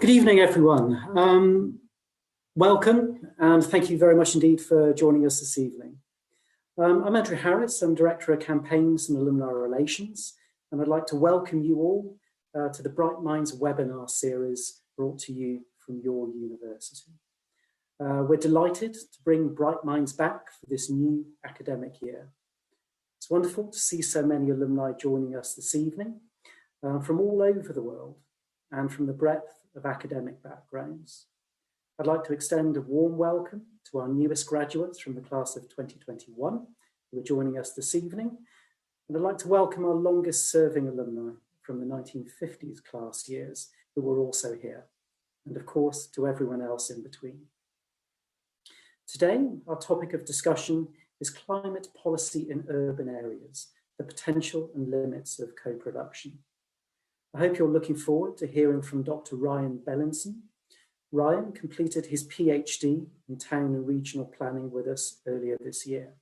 Good evening, everyone. Welcome, and thank you very much indeed for joining us this evening. I'm Andrew Harris. I'm Director of Campaigns and Alumni Relations, and I'd like to welcome you all to the Bright Minds webinar series brought to you from your university. We're delighted to bring Bright Minds back for this new academic year. It's wonderful to see so many alumni joining us this evening from all over the world and from the breadth of academic backgrounds. I'd like to extend a warm welcome to our newest graduates from the class of 2021 who are joining us this evening. And I'd like to welcome our longest serving alumni from the 1950s class years who were also here. And of course, to everyone else in between. Today, our topic of discussion is climate policy in urban areas, the potential and limits of co-production. I hope you're looking forward to hearing from Dr. Ryan Bellinson. Ryan completed his PhD in town and regional planning with us earlier this year.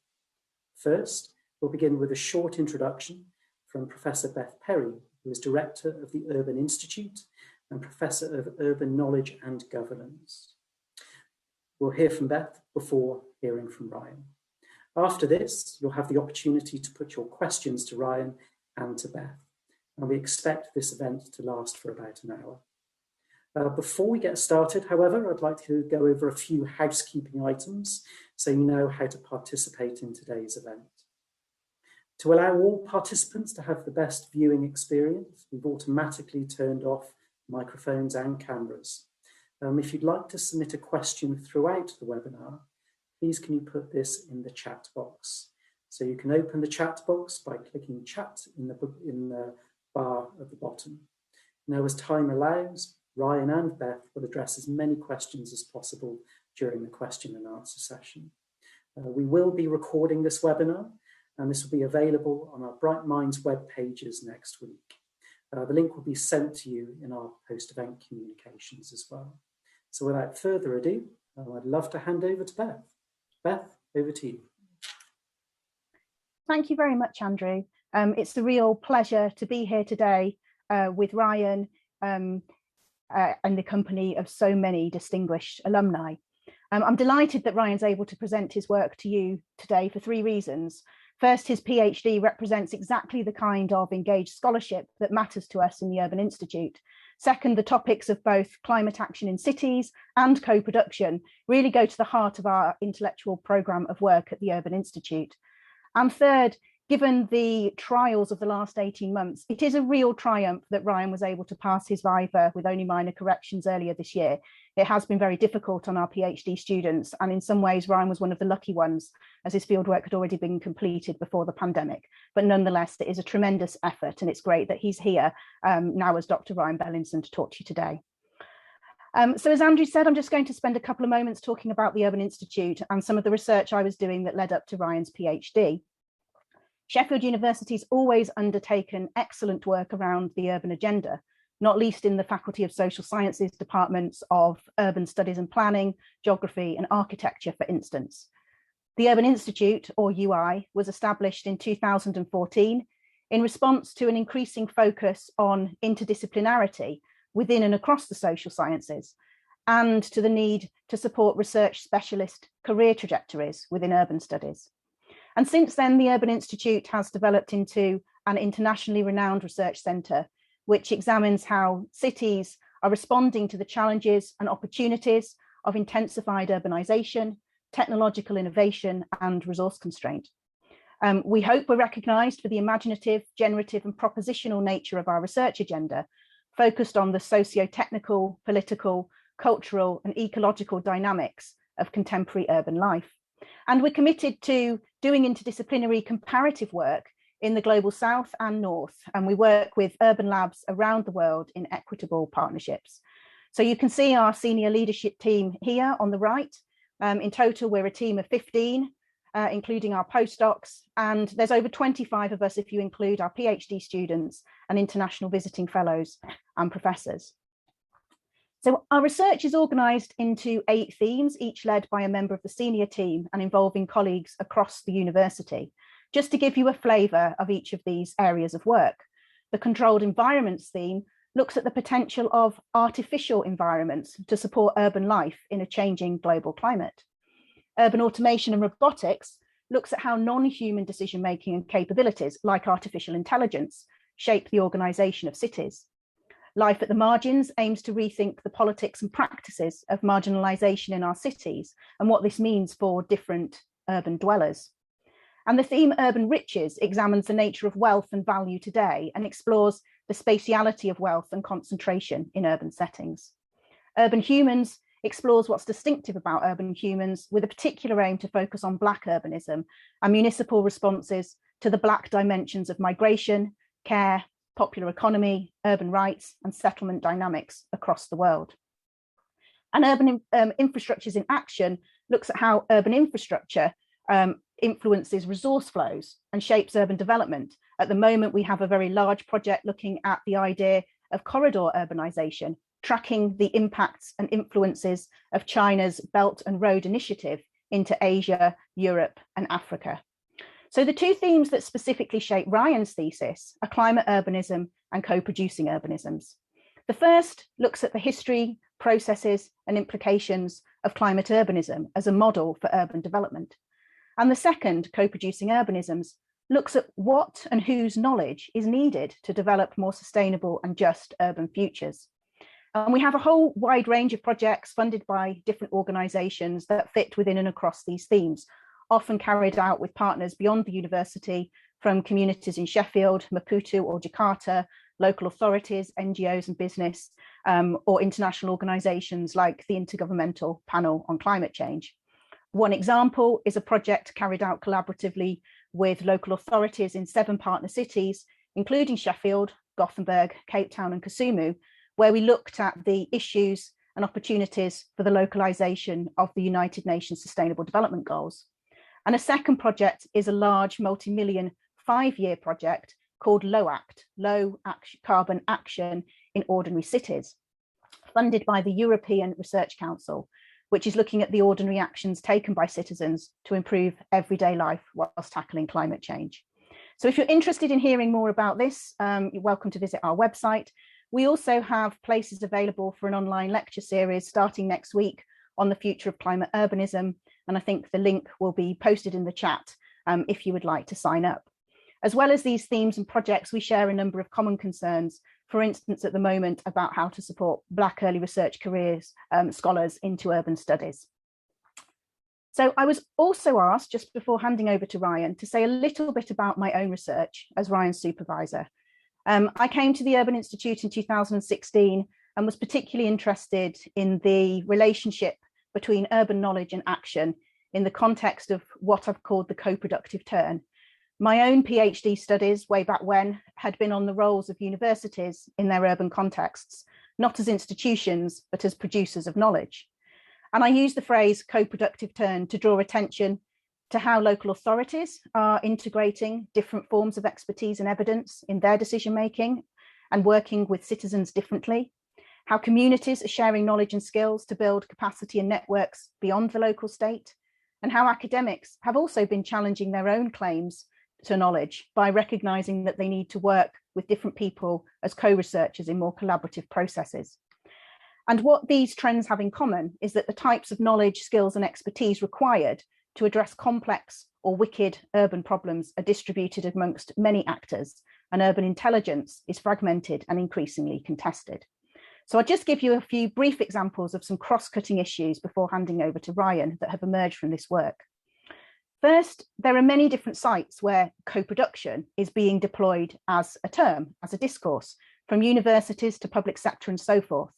First, we'll begin with a short introduction from Professor Beth Perry, who is Director of the Urban Institute and Professor of Urban Knowledge and Governance. We'll hear from Beth before hearing from Ryan. After this, you'll have the opportunity to put your questions to Ryan and to Beth. And we expect this event to last for about an hour. Before we get started, however, I'd like to go over a few housekeeping items so you know how to participate in today's event. To allow all participants to have the best viewing experience, we've automatically turned off microphones and cameras. If you'd like to submit a question throughout the webinar, please can you put this in the chat box. So you can open the chat box by clicking chat in the bar at the bottom. Now, as time allows, Ryan and Beth will address as many questions as possible during the question and answer session. We will be recording this webinar, and this will be available on our Bright Minds web pages next week. The link will be sent to you in our post-event communications as well. So without further ado, I'd love to hand over to Beth. Beth, over to you. Thank you very much, Andrew. It's a real pleasure to be here today with Ryan and the company of so many distinguished alumni. I'm delighted that Ryan's able to present his work to you today for three reasons. First, his PhD represents exactly the kind of engaged scholarship that matters to us in the Urban Institute. Second, the topics of both climate action in cities and co-production really go to the heart of our intellectual programme of work at the Urban Institute. And third, given the trials of the last 18 months, it is a real triumph that Ryan was able to pass his Viva with only minor corrections earlier this year. It has been very difficult on our PhD students, and in some ways Ryan was one of the lucky ones, as his fieldwork had already been completed before the pandemic. But nonetheless, it is a tremendous effort, and it's great that he's here now as Dr. Ryan Bellinson to talk to you today. So as Andrew said, I'm just going to spend a couple of moments talking about the Urban Institute and some of the research I was doing that led up to Ryan's PhD. Sheffield University's always undertaken excellent work around the urban agenda, not least in the Faculty of Social Sciences departments of Urban Studies and Planning, Geography and Architecture, for instance. The Urban Institute, or UI, was established in 2014 in response to an increasing focus on interdisciplinarity within and across the social sciences, and to the need to support research specialist career trajectories within urban studies. And since then, the Urban Institute has developed into an internationally renowned research centre, which examines how cities are responding to the challenges and opportunities of intensified urbanisation, technological innovation and resource constraint. We hope we're recognised for the imaginative, generative and propositional nature of our research agenda, focused on the socio-technical, political, cultural and ecological dynamics of contemporary urban life. And we're committed to doing interdisciplinary comparative work in the global south and north, and we work with urban labs around the world in equitable partnerships. So you can see our senior leadership team here on the right. In total, we're a team of 15, including our postdocs, and there's over 25 of us if you include our PhD students and international visiting fellows and professors. So our research is organised into 8 themes, each led by a member of the senior team and involving colleagues across the university. Just to give you a flavour of each of these areas of work, the controlled environments theme looks at the potential of artificial environments to support urban life in a changing global climate. Urban automation and robotics looks at how non-human decision-making and capabilities like artificial intelligence shape the organisation of cities. Life at the Margins aims to rethink the politics and practices of marginalisation in our cities and what this means for different urban dwellers. And the theme Urban Riches examines the nature of wealth and value today and explores the spatiality of wealth and concentration in urban settings. Urban Humans explores what's distinctive about urban humans with a particular aim to focus on Black urbanism and municipal responses to the Black dimensions of migration, care, popular economy, urban rights, and settlement dynamics across the world. And Urban Infrastructures in Action looks at how urban infrastructure influences resource flows and shapes urban development. At the moment, we have a very large project looking at the idea of corridor urbanization, tracking the impacts and influences of China's Belt and Road Initiative into Asia, Europe, and Africa. So the two themes that specifically shape Ryan's thesis are climate urbanism and co-producing urbanisms. The first looks at the history, processes, and implications of climate urbanism as a model for urban development. And the second, co-producing urbanisms, looks at what and whose knowledge is needed to develop more sustainable and just urban futures. And we have a whole wide range of projects funded by different organisations that fit within and across these themes, often carried out with partners beyond the university, from communities in Sheffield, Maputo or Jakarta, local authorities, NGOs and business, or international organisations like the Intergovernmental Panel on Climate Change. One example is a project carried out collaboratively with local authorities in 7 partner cities, including Sheffield, Gothenburg, Cape Town and Kisumu, where we looked at the issues and opportunities for the localisation of the United Nations Sustainable Development Goals. And a second project is a large multi-million 5-year project called LOACT, Low Carbon Action in Ordinary Cities, funded by the European Research Council, which is looking at the ordinary actions taken by citizens to improve everyday life whilst tackling climate change. So if you're interested in hearing more about this, you're welcome to visit our website. We also have places available for an online lecture series starting next week on the future of climate urbanism. And I think the link will be posted in the chat if you would like to sign up. As well as these themes and projects, we share a number of common concerns, for instance, at the moment about how to support Black early research careers scholars into urban studies. So I was also asked, just before handing over to Ryan, to say a little bit about my own research as Ryan's supervisor. I came to the Urban Institute in 2016 and was particularly interested in the relationship between urban knowledge and action in the context of what I've called the co-productive turn. My own PhD studies way back when had been on the roles of universities in their urban contexts, not as institutions, but as producers of knowledge. And I use the phrase co-productive turn to draw attention to how local authorities are integrating different forms of expertise and evidence in their decision-making and working with citizens differently, how communities are sharing knowledge and skills to build capacity and networks beyond the local state, and how academics have also been challenging their own claims to knowledge by recognizing that they need to work with different people as co-researchers in more collaborative processes. And what these trends have in common is that the types of knowledge, skills and expertise required to address complex or wicked urban problems are distributed amongst many actors, and urban intelligence is fragmented and increasingly contested. So I'll just give you a few brief examples of some cross-cutting issues before handing over to Ryan that have emerged from this work. First, there are many different sites where co-production is being deployed as a term, as a discourse, from universities to public sector and so forth.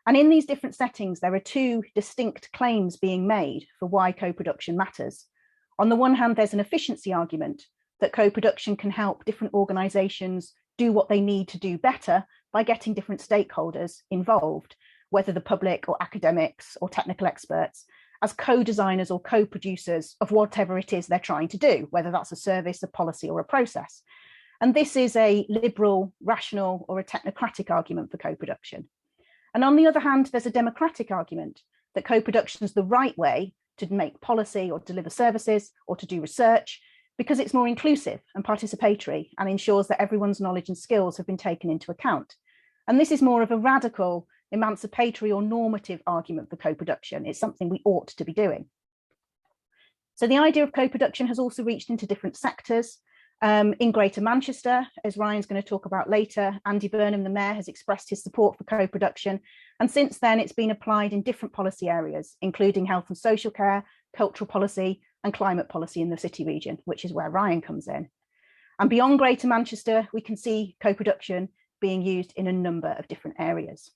And in these different settings, there are 2 distinct claims being made for why co-production matters. On the one hand, there's an efficiency argument that co-production can help different organisations do what they need to do better by getting different stakeholders involved, whether the public or academics or technical experts, as co-designers or co-producers of whatever it is they're trying to do, whether that's a service, a policy or a process. And this is a liberal, rational or a technocratic argument for co-production. And on the other hand, there's a democratic argument that co-production is the right way to make policy or deliver services or to do research, because it's more inclusive and participatory and ensures that everyone's knowledge and skills have been taken into account. And this is more of a radical, emancipatory or normative argument for co-production. It's something we ought to be doing. So the idea of co-production has also reached into different sectors. In Greater Manchester, as Ryan's going to talk about later, Andy Burnham, the mayor, has expressed his support for co-production. And since then, it's been applied in different policy areas, including health and social care, cultural policy, and climate policy in the city region, which is where Ryan comes in. And beyond Greater Manchester, we can see co-production being used in a number of different areas.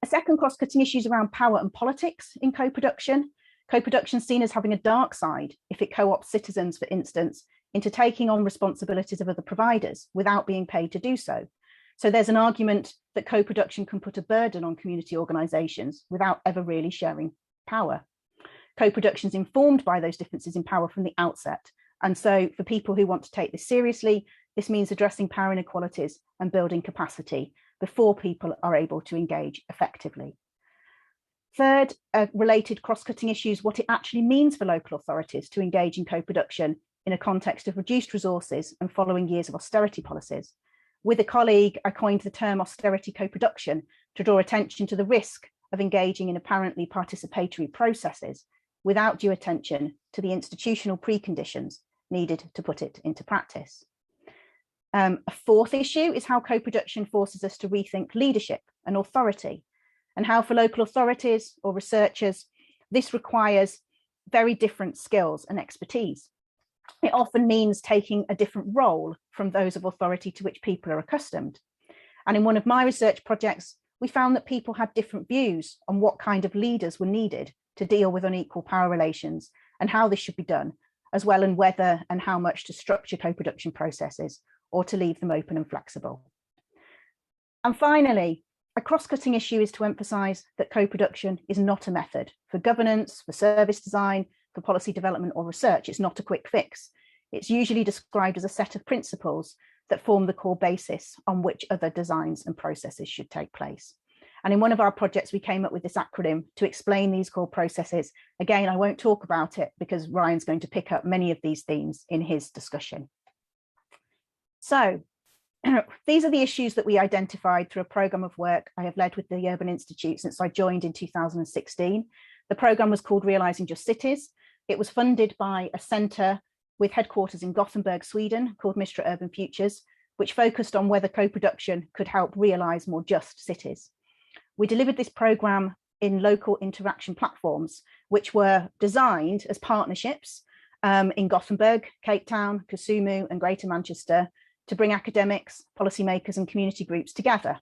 A second cross-cutting issue is around power and politics in co-production. Co-production is seen as having a dark side if it co-opts citizens, for instance, into taking on responsibilities of other providers without being paid to do so. So there's an argument that co-production can put a burden on community organisations without ever really sharing power. Co-production is informed by those differences in power from the outset. And so for people who want to take this seriously, this means addressing power inequalities and building capacity before people are able to engage effectively. Third, related cross-cutting issues, what it actually means for local authorities to engage in co-production in a context of reduced resources and following years of austerity policies. With a colleague, I coined the term austerity co-production to draw attention to the risk of engaging in apparently participatory processes without due attention to the institutional preconditions needed to put it into practice. A fourth issue is how co-production forces us to rethink leadership and authority, and how for local authorities or researchers, this requires very different skills and expertise. It often means taking a different role from those of authority to which people are accustomed. And in one of my research projects, we found that people had different views on what kind of leaders were needed to deal with unequal power relations and how this should be done, as well as whether and how much to structure co-production processes or to leave them open and flexible. And finally, a cross-cutting issue is to emphasise that co-production is not a method for governance, for service design, for policy development or research. It's not a quick fix. It's usually described as a set of principles that form the core basis on which other designs and processes should take place. And in one of our projects, we came up with this acronym to explain these core processes. Again, I won't talk about it because Ryan's going to pick up many of these themes in his discussion. So these are the issues that we identified through a programme of work I have led with the Urban Institute since I joined in 2016. The programme was called Realising Just Cities. It was funded by a centre with headquarters in Gothenburg, Sweden, called Mistra Urban Futures, which focused on whether co-production could help realise more just cities. We delivered this programme in local interaction platforms, which were designed as partnerships in Gothenburg, Cape Town, Kisumu and Greater Manchester to bring academics, policymakers and community groups together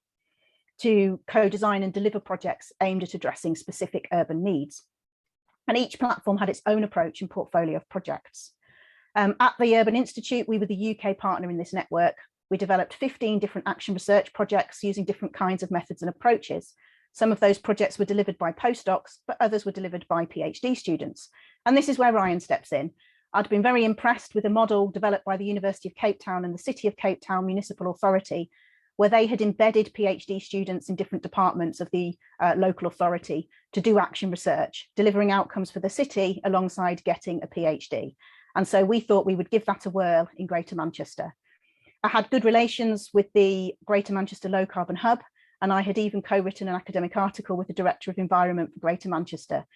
to co-design and deliver projects aimed at addressing specific urban needs. And each platform had its own approach and portfolio of projects. At the Urban Institute, we were the UK partner in this network. We developed 15 different action research projects using different kinds of methods and approaches. Some of those projects were delivered by postdocs, but others were delivered by PhD students. And this is where Ryan steps in. I'd been very impressed with a model developed by the University of Cape Town and the City of Cape Town Municipal Authority, where they had embedded PhD students in different departments of the local authority to do action research, delivering outcomes for the city alongside getting a PhD. And so we thought we would give that a whirl in Greater Manchester. I had good relations with the Greater Manchester Low Carbon Hub, and I had even co-written an academic article with the Director of Environment for Greater Manchester.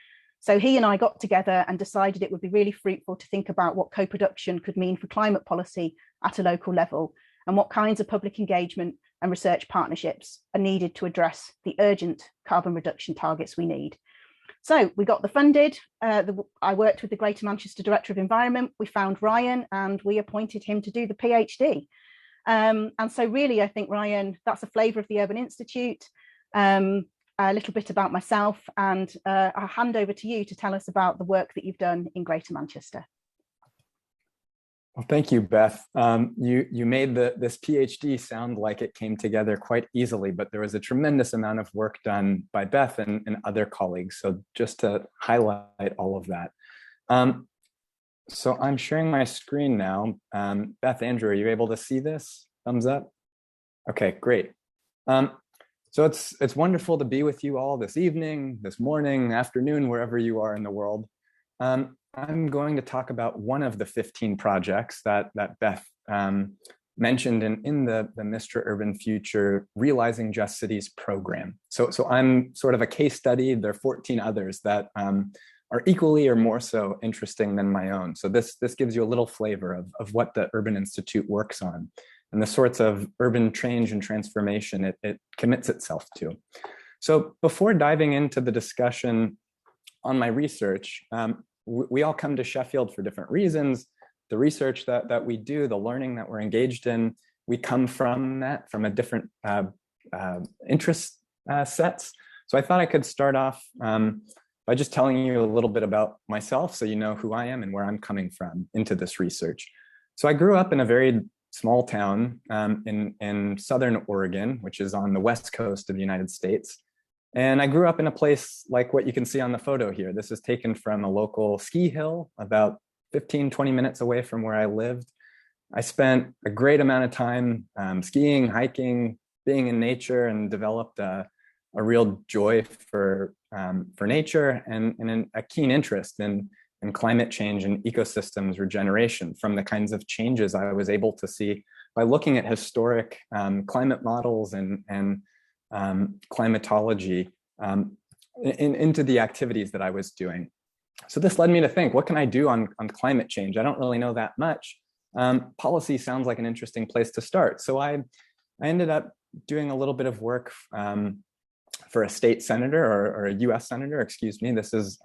So he and I got together and decided it would be really fruitful to think about what co-production could mean for climate policy at a local level and what kinds of public engagement and research partnerships are needed to address the urgent carbon reduction targets we need. So we got the funded. I worked with the Greater Manchester Director of Environment. We found Ryan and we appointed him to do the PhD. And so really, I think, Ryan, that's a flavour of the Urban Institute, a little bit about myself, and I'll hand over to you to tell us about the work that you've done in Greater Manchester. Well, thank you, Beth. You made this PhD sound like it came together quite easily, but there was a tremendous amount of work done by Beth and other colleagues. So just to highlight all of that. So I'm sharing my screen now. Beth, Andrew, are you able to see this? Thumbs up. Okay, great. So it's wonderful to be with you all this evening, this morning, afternoon, wherever you are in the world. I'm going to talk about one of the 15 projects that Beth mentioned in the Mr. Urban Future Realizing Just Cities program. So I'm sort of a case study. There are 14 others that are equally or more so interesting than my own. So this gives you a little flavor of what the Urban Institute works on and the sorts of urban change and transformation it commits itself to. So before diving into the discussion on my research, we all come to Sheffield for different reasons. The research that we do, the learning that we're engaged in, we come from a different interest sets. So I thought I could start off by just telling you a little bit about myself so you know who I am and where I'm coming from into this research. So I grew up in a very small town in Southern Oregon, which is on the west coast of the United States. And I grew up in a place like what you can see on the photo here. This is taken from a local ski hill about 15, 20 minutes away from where I lived. I spent a great amount of time skiing, hiking, being in nature, and developed a real joy for nature and a keen interest in climate change and ecosystems regeneration from the kinds of changes I was able to see by looking at historic climate models and climatology into the activities that I was doing. So this led me to think, what can I do on climate change? I don't really know that much. Policy sounds like an interesting place to start. So I ended up doing a little bit of work for a state senator or a US senator, excuse me. This is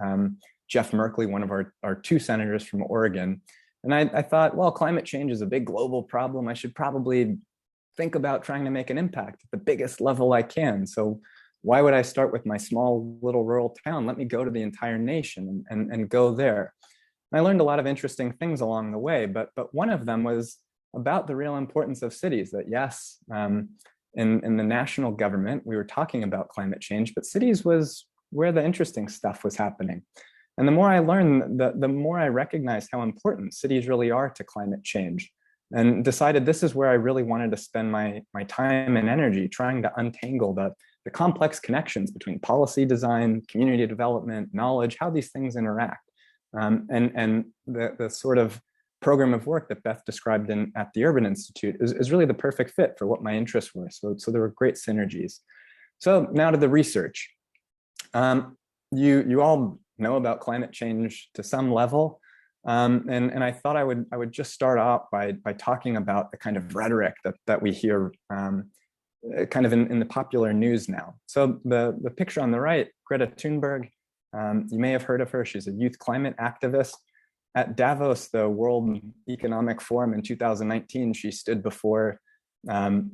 Jeff Merkley, one of our two senators from Oregon. And I thought, well, climate change is a big global problem. I should probably think about trying to make an impact at the biggest level I can. So why would I start with my small little rural town? Let me go to the entire nation and go there. And I learned a lot of interesting things along the way, but one of them was about the real importance of cities, that yes, in the national government, we were talking about climate change, but cities was where the interesting stuff was happening. And the more I learned, the more I recognized how important cities really are to climate change, and decided this is where I really wanted to spend my time and energy, trying to untangle the complex connections between policy design, community development, knowledge, how these things interact. And the sort of program of work that Beth described at the Urban Institute is really the perfect fit for what my interests were. So there were great synergies. So now to the research. You all know about climate change to some level. And I thought I would just start off by talking about the kind of rhetoric that we hear kind of in the popular news now. So the picture on the right, Greta Thunberg, you may have heard of her. She's a youth climate activist. At Davos, the World Economic Forum in 2019, she stood before prime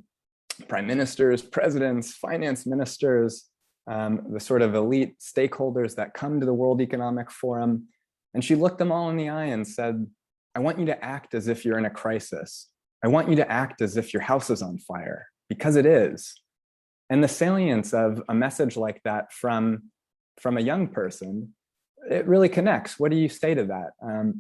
ministers, presidents, finance ministers, the sort of elite stakeholders that come to the World Economic Forum. And she looked them all in the eye and said, I want you to act as if you're in a crisis. I want you to act as if your house is on fire, because it is. And the salience of a message like that from a young person, it really connects. What do you say to that?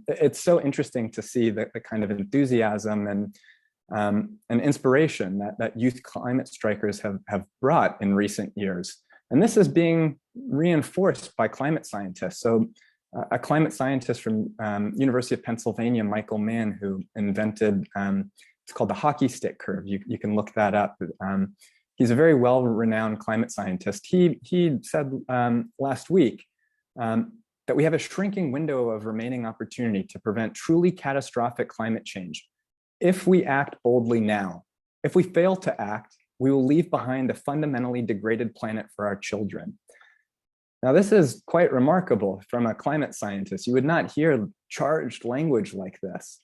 It's so interesting to see the kind of enthusiasm and inspiration that youth climate strikers have brought in recent years. And this is being reinforced by climate scientists. So a climate scientist from University of Pennsylvania, Michael Mann, who invented, it's called the hockey stick curve. You can look that up. He's a very well-renowned climate scientist. He said last week that we have a shrinking window of remaining opportunity to prevent truly catastrophic climate change if we act boldly now. If we fail to act, we will leave behind a fundamentally degraded planet for our children. Now, this is quite remarkable from a climate scientist. You would not hear charged language like this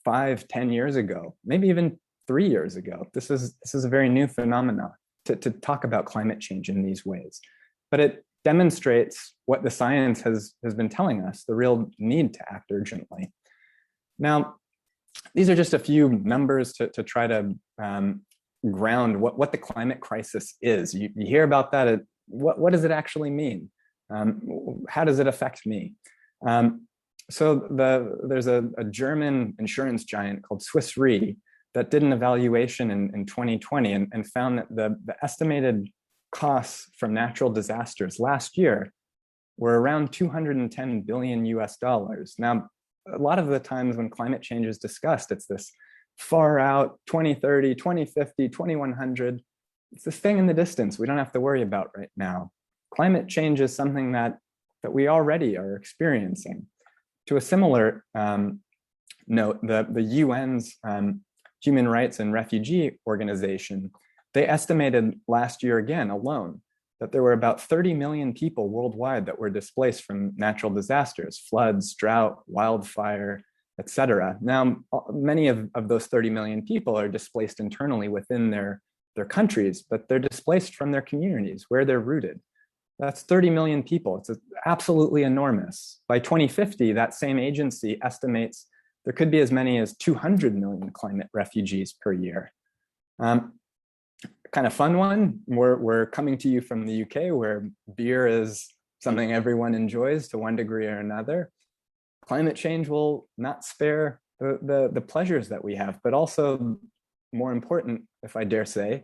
5, 10 years ago, maybe even 3 years ago. This is a very new phenomenon to talk about climate change in these ways. But it demonstrates what the science has been telling us, the real need to act urgently. Now, these are just a few numbers to try to ground what the climate crisis is. You hear about that. What does it actually mean? How does it affect me? So there's a German insurance giant called Swiss Re that did an evaluation in 2020 and found that the estimated costs from natural disasters last year were around 210 billion US dollars. Now, a lot of the times when climate change is discussed, it's this far out, 2030, 2050, 2100. It's this thing in the distance we don't have to worry about right now. Climate change is something that we already are experiencing. To a similar note, the UN's Human Rights and Refugee Organization, they estimated last year again alone that there were about 30 million people worldwide that were displaced from natural disasters, floods, drought, wildfire, etc. Now, many of those 30 million people are displaced internally within their countries, but they're displaced from their communities where they're rooted. That's 30 million people. It's absolutely enormous. By 2050, that same agency estimates there could be as many as 200 million climate refugees per year. Kind of fun one, we're coming to you from the UK, where beer is something everyone enjoys to one degree or another. Climate change will not spare the pleasures that we have, but also, more important, if I dare say,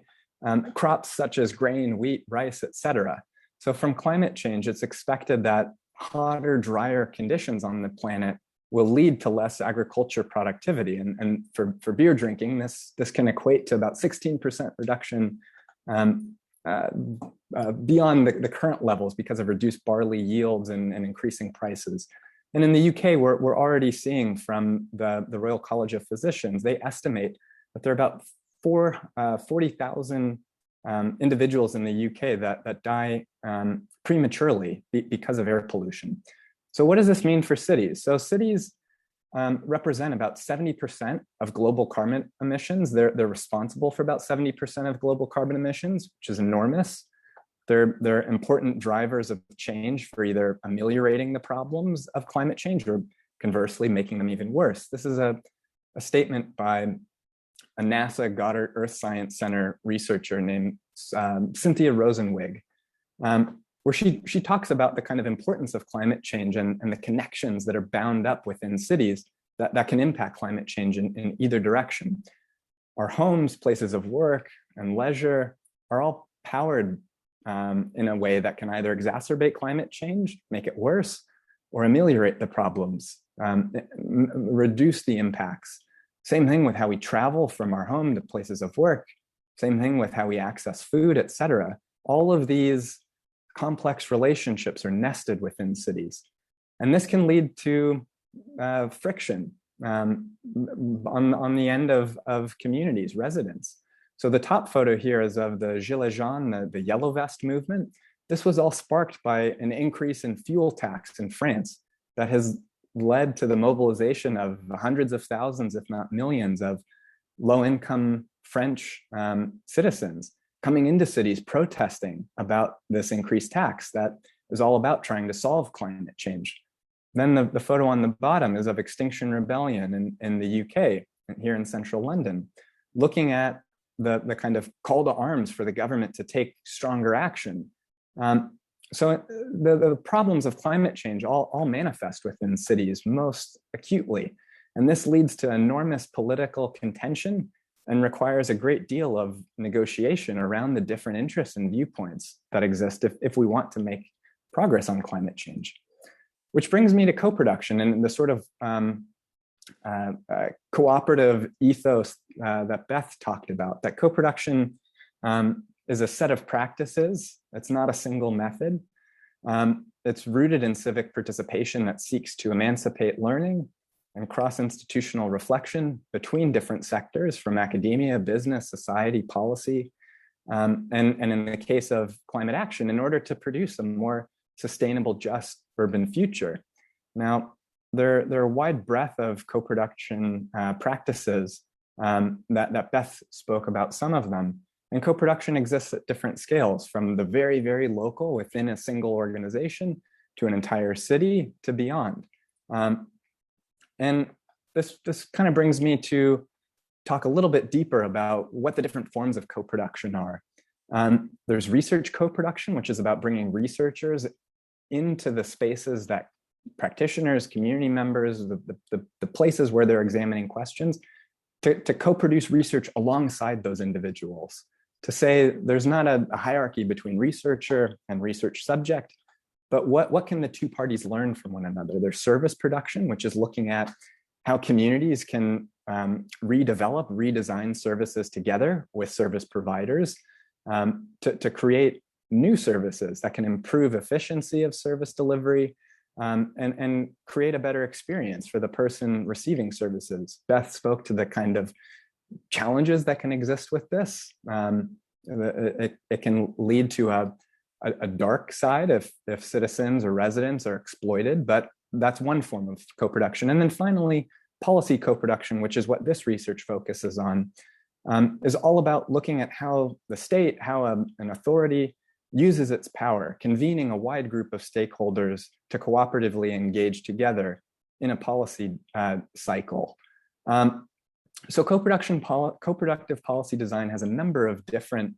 crops such as grain, wheat, rice, etc. So from climate change, it's expected that hotter, drier conditions on the planet will lead to less agriculture productivity. And for beer drinking, this can equate to about 16% reduction beyond the current levels because of reduced barley yields and increasing prices. And in the UK, we're already seeing from the Royal College of Physicians, they estimate that there are about 40,000 individuals in the UK that die prematurely because of air pollution. So what does this mean for cities? So cities represent about 70% of global carbon emissions. They're responsible for about 70% of global carbon emissions, which is enormous. They're important drivers of change for either ameliorating the problems of climate change or conversely making them even worse. This is a statement by a NASA Goddard Earth Science Center researcher named Cynthia Rosenwig, where she talks about the kind of importance of climate change and the connections that are bound up within cities that can impact climate change in either direction. Our homes, places of work, and leisure are all powered in a way that can either exacerbate climate change, make it worse, or ameliorate the problems, reduce the impacts. Same thing with how we travel from our home to places of work. Same thing with how we access food, etc. All of these complex relationships are nested within cities. And this can lead to friction on the end of communities, residents. So the top photo here is of the Gilets jaunes, the yellow vest movement. This was all sparked by an increase in fuel tax in France that has led to the mobilization of hundreds of thousands, if not millions, of low-income French citizens coming into cities protesting about this increased tax that is all about trying to solve climate change. Then the photo on the bottom is of Extinction Rebellion in the UK, here in central London, looking at the kind of call to arms for the government to take stronger action. So the problems of climate change all manifest within cities most acutely. And this leads to enormous political contention and requires a great deal of negotiation around the different interests and viewpoints that exist if we want to make progress on climate change. Which brings me to co-production and the sort of cooperative ethos that Beth talked about, that co-production is a set of practices. It's not a single method. It's rooted in civic participation that seeks to emancipate learning and cross-institutional reflection between different sectors from academia, business, society, policy, and in the case of climate action, in order to produce a more sustainable, just urban future. Now, there are a wide breadth of co-production practices that Beth spoke about some of them. And co-production exists at different scales, from the very, very local within a single organization to an entire city to beyond. And this kind of brings me to talk a little bit deeper about what the different forms of co-production are. There's research co-production, which is about bringing researchers into the spaces that practitioners, community members, the places where they're examining questions, to co-produce research alongside those individuals. To say there's not a hierarchy between researcher and research subject, but what can the two parties learn from one another? There's service production, which is looking at how communities can redesign services together with service providers to create new services that can improve efficiency of service delivery and create a better experience for the person receiving services. Beth spoke to the kind of challenges that can exist with this. It can lead to a dark side if citizens or residents are exploited, but that's one form of co-production. And then finally, policy co-production, which is what this research focuses on, is all about looking at how the state, how an authority uses its power, convening a wide group of stakeholders to cooperatively engage together in a policy cycle. So co-productive policy design has a number of different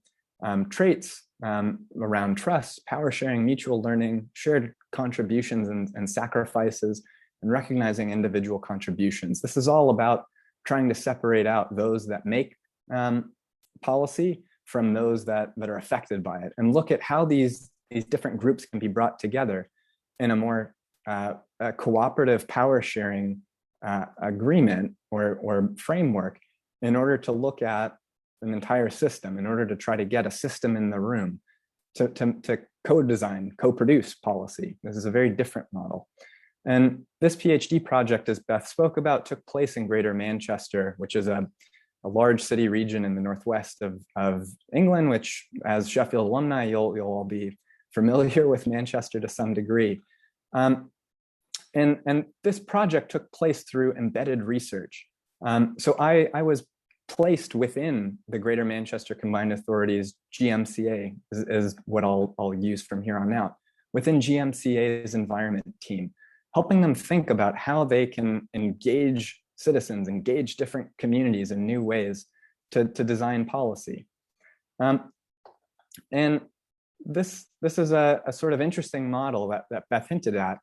traits around trust, power sharing, mutual learning, shared contributions and sacrifices, and recognizing individual contributions. This is all about trying to separate out those that make policy from those that are affected by it, and look at how these different groups can be brought together in a more cooperative power sharing agreement or framework in order to look at an entire system, in order to try to get a system in the room to co-design, co-produce policy. This is a very different model. And this PhD project, as Beth spoke about, took place in Greater Manchester, which is a large city region in the northwest of England, which, as Sheffield alumni, you'll all be familiar with Manchester to some degree. And this project took place through embedded research. So I was placed within the Greater Manchester Combined Authorities, GMCA is what I'll use from here on out, within GMCA's environment team, helping them think about how they can engage citizens, engage different communities in new ways to design policy. And this is a sort of interesting model that Beth hinted at,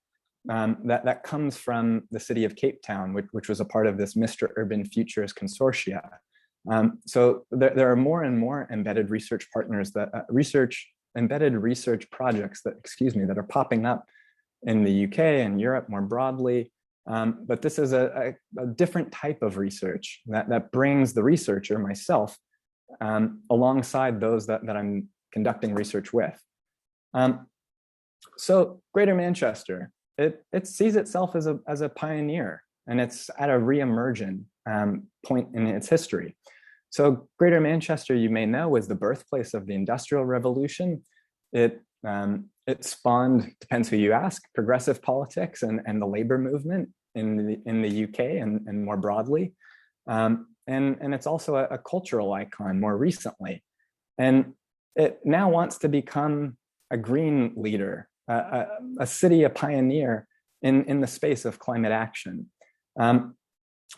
that comes from the city of Cape Town, which was a part of this Mr. Urban Futures Consortia. So there are more and more embedded research partners that embedded research projects that are popping up in the UK and Europe more broadly. But this is a different type of research that brings the researcher, myself, alongside those that I'm conducting research with. So Greater Manchester, it sees itself as a pioneer, and it's at a re-emergent point in its history. So Greater Manchester, you may know, was the birthplace of the Industrial Revolution. It spawned, depends who you ask, progressive politics and the labor movement in the UK and more broadly. And it's also a cultural icon more recently. And it now wants to become a green leader, a city, a pioneer in the space of climate action,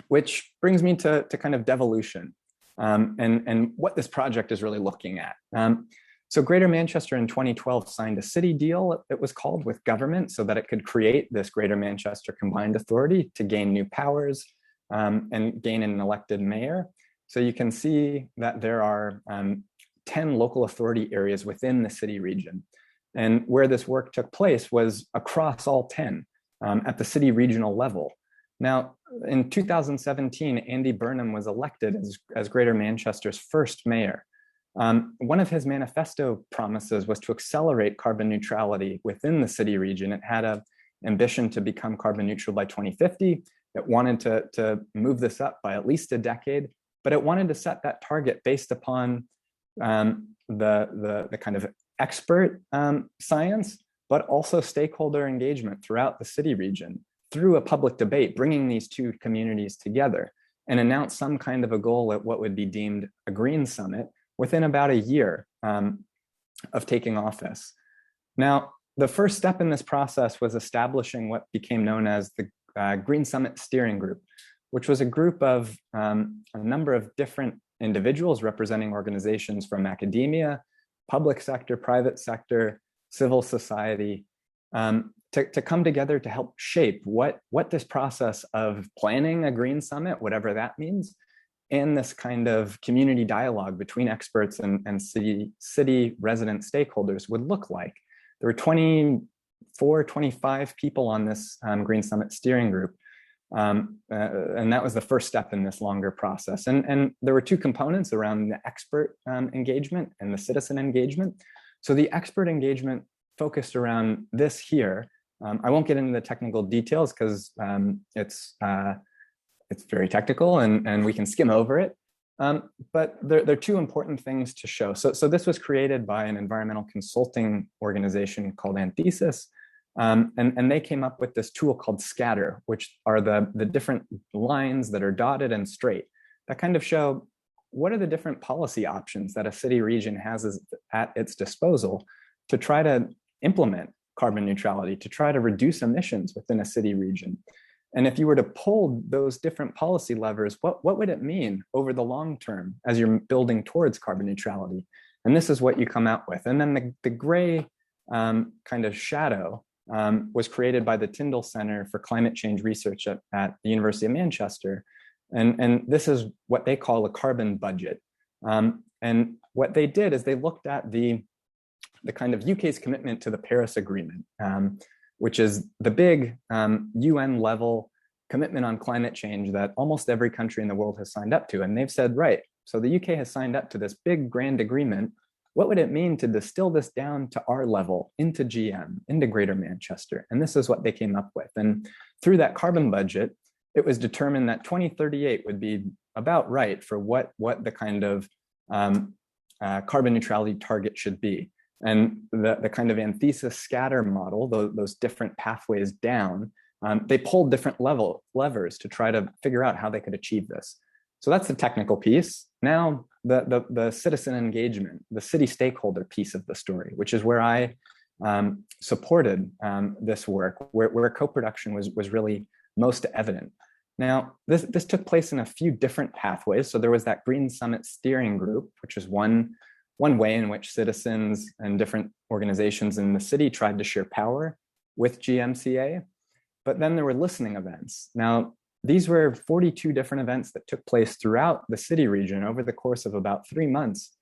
which brings me to kind of devolution and what this project is really looking at. So Greater Manchester in 2012 signed a city deal, it was called, with government so that it could create this Greater Manchester Combined Authority to gain new powers and gain an elected mayor. So you can see that there are 10 local authority areas within the city region. And where this work took place was across all 10 at the city regional level. Now, in 2017, Andy Burnham was elected as Greater Manchester's first mayor. One of his manifesto promises was to accelerate carbon neutrality within the city region. It had an ambition to become carbon neutral by 2050. It wanted to move this up by at least a decade, but it wanted to set that target based upon the kind of expert science, but also stakeholder engagement throughout the city region through a public debate, bringing these two communities together, and announce some kind of a goal at what would be deemed a green summit within about a year of taking office. Now, the first step in this process was establishing what became known as the Green Summit Steering Group, which was a group of a number of different individuals representing organizations from academia, public sector, private sector, civil society, to come together to help shape what this process of planning a green summit, whatever that means, and this kind of community dialogue between experts and city resident stakeholders would look like. There were 25 people on this Green Summit Steering Group, And that was the first step in this longer process. And there were two components around the expert engagement and the citizen engagement. So the expert engagement focused around this here. I won't get into the technical details because it's very technical and we can skim over it. But there are two important things to show. So this was created by an environmental consulting organization called Anthesis. And they came up with this tool called scatter, which are the different lines that are dotted and straight that kind of show what are the different policy options that a city region has at its disposal to try to implement carbon neutrality, to try to reduce emissions within a city region. And if you were to pull those different policy levers, what would it mean over the long term as you're building towards carbon neutrality? And this is what you come out with. And then the gray kind of shadow was created by the Tyndall Center for Climate Change Research at the University of Manchester. And this is what they call a carbon budget. And what they did is they looked at the kind of UK's commitment to the Paris Agreement, which is the big UN level commitment on climate change that almost every country in the world has signed up to. And they've said, right, so the UK has signed up to this big grand agreement. What would it mean to distill this down to our level, into GM, into Greater Manchester? And this is what they came up with. And through that carbon budget, it was determined that 2038 would be about right for what the kind of carbon neutrality target should be. And the kind of anthesis scatter model, those different pathways down, they pulled different levers to try to figure out how they could achieve this. So that's the technical piece. Now, the citizen engagement, the city stakeholder piece of the story, which is where I supported this work, where co-production was really most evident. Now, this took place in a few different pathways. So there was that Green Summit Steering Group, which is one way in which citizens and different organizations in the city tried to share power with GMCA. But then there were listening events. Now, these were 42 different events that took place throughout the city region over the course of about 3 months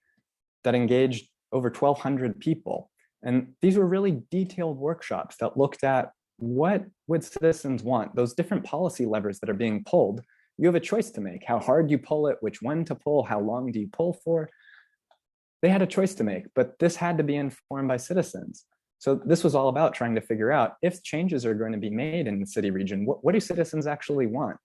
that engaged over 1,200 people. And these were really detailed workshops that looked at what would citizens want, those different policy levers that are being pulled. You have a choice to make, how hard you pull it, which one to pull, how long do you pull for? They had a choice to make, but this had to be informed by citizens. So this was all about trying to figure out if changes are going to be made in the city region, what do citizens actually want?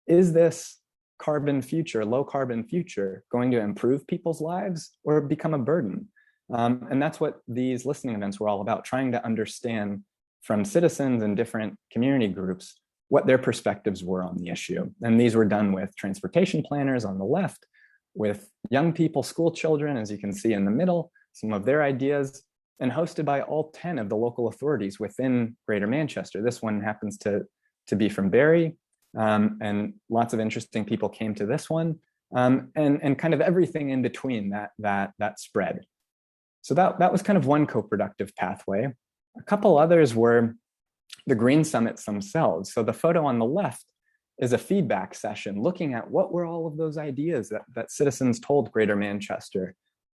Is this carbon future, low carbon future, going to improve people's lives or become a burden? And that's what these listening events were all about, trying to understand from citizens and different community groups what their perspectives were on the issue. And these were done with transportation planners on the left, with young people, school children, as you can see in the middle, some of their ideas, and hosted by all 10 of the local authorities within Greater Manchester. This one happens to be from Barry, and lots of interesting people came to this one, and kind of everything in between that spread. So that was kind of one co-productive pathway. A couple others were the Green Summits themselves. So the photo on the left is a feedback session looking at what were all of those ideas that citizens told Greater Manchester.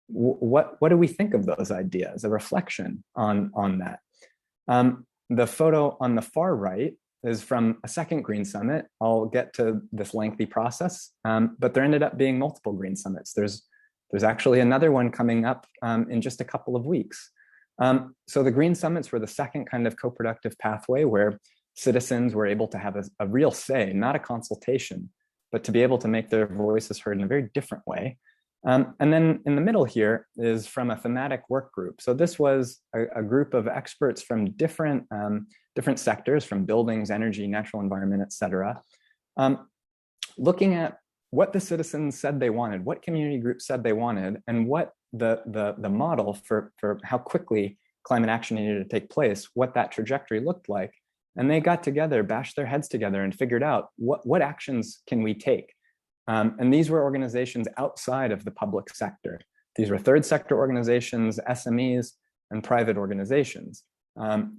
What do we think of those ideas? A reflection on that. The photo on the far right is from a second Green Summit. I'll get to this lengthy process, but there ended up being multiple Green Summits. There's actually another one coming up in just a couple of weeks. So the Green Summits were the second kind of co-productive pathway where citizens were able to have a real say, not a consultation, but to be able to make their voices heard in a very different way. And then in the middle here is from a thematic work group. So this was a group of experts from different sectors, from buildings, energy, natural environment, et cetera, looking at what the citizens said they wanted, what community groups said they wanted, and what the model for how quickly climate action needed to take place, what that trajectory looked like. And they got together, bashed their heads together and figured out what actions can we take. And these were organizations outside of the public sector. These were third sector organizations, SMEs, and private organizations.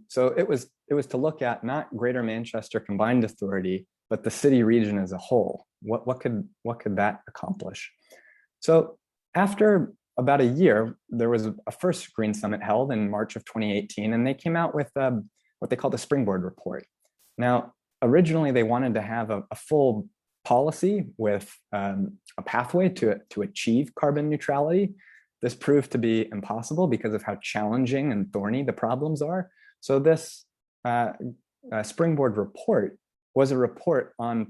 So it was to look at not Greater Manchester Combined Authority, but the city region as a whole. What could that accomplish? So after about a year, there was a first Green Summit held in March of 2018, and they came out with what they called the Springboard Report. Now, originally they wanted to have a full policy with a pathway to achieve carbon neutrality. This proved to be impossible because of how challenging and thorny the problems are. So this Springboard report was a report on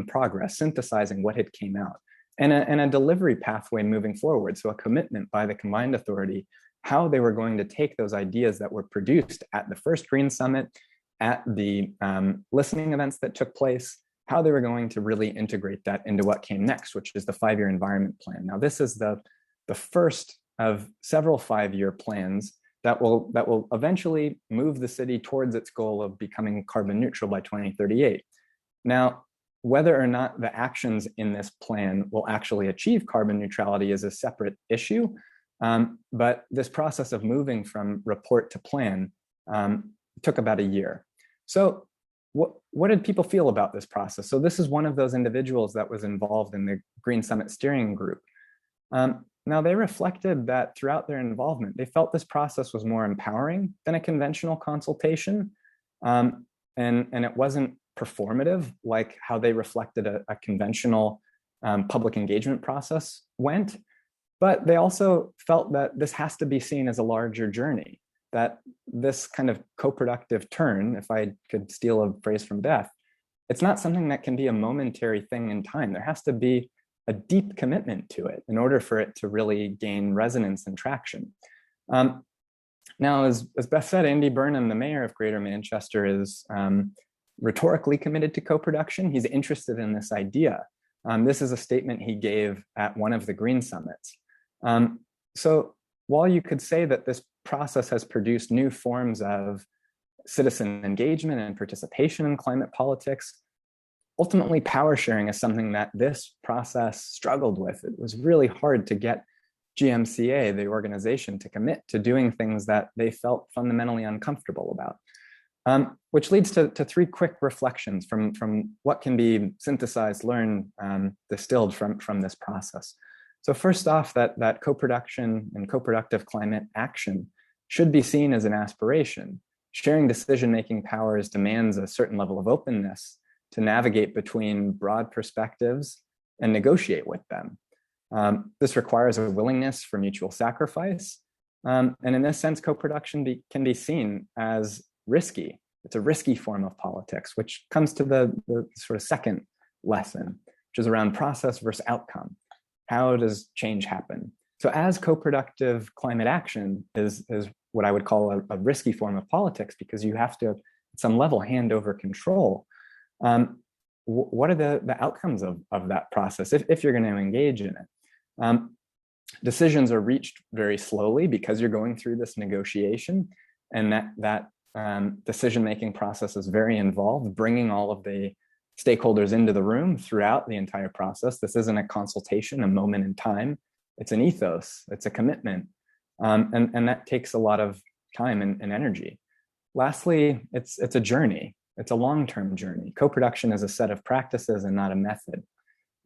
progress, synthesizing what had came out, and a delivery pathway moving forward. So a commitment by the combined authority, how they were going to take those ideas that were produced at the first Green Summit, at the listening events that took place, how they were going to really integrate that into what came next, which is the 5-year environment plan. Now, this is the first of several 5-year plans that will eventually move the city towards its goal of becoming carbon neutral by 2038. Now, whether or not the actions in this plan will actually achieve carbon neutrality is a separate issue, but this process of moving from report to plan took about a year. So what did people feel about this process? So this is one of those individuals that was involved in the Green Summit steering group. Now, they reflected that throughout their involvement, they felt this process was more empowering than a conventional consultation, and it wasn't performative like how they reflected a conventional public engagement process went. But they also felt that this has to be seen as a larger journey, that this kind of co-productive turn, if I could steal a phrase from Beth, it's not something that can be a momentary thing in time. There has to be a deep commitment to it in order for it to really gain resonance and traction. Now, as Beth said, Andy Burnham, the mayor of Greater Manchester, is rhetorically committed to co-production. He's interested in this idea. This is a statement he gave at one of the Green Summits. So while you could say that this process has produced new forms of citizen engagement and participation in climate politics, ultimately power sharing is something that this process struggled with. It was really hard to get GMCA, the organization, to commit to doing things that they felt fundamentally uncomfortable about. Which leads to 3 quick reflections from what can be synthesized, learned, distilled from this process. So first off, that co-production and co-productive climate action should be seen as an aspiration. Sharing decision-making powers demands a certain level of openness to navigate between broad perspectives and negotiate with them. This requires a willingness for mutual sacrifice. And in this sense, co-production can be seen as risky. It's a risky form of politics, which comes to the sort of second lesson, which is around process versus outcome. How does change happen? So as co-productive climate action is what I would call a risky form of politics, because you have to, at some level, hand over control. What are the outcomes of that process if you're going to engage in it? Decisions are reached very slowly because you're going through this negotiation, and that decision-making process is very involved, bringing all of the stakeholders into the room throughout the entire process. This isn't a consultation, a moment in time. It's an ethos, it's a commitment. And that takes a lot of time and energy. Lastly, it's a journey. It's a long-term journey. Co-production is a set of practices and not a method.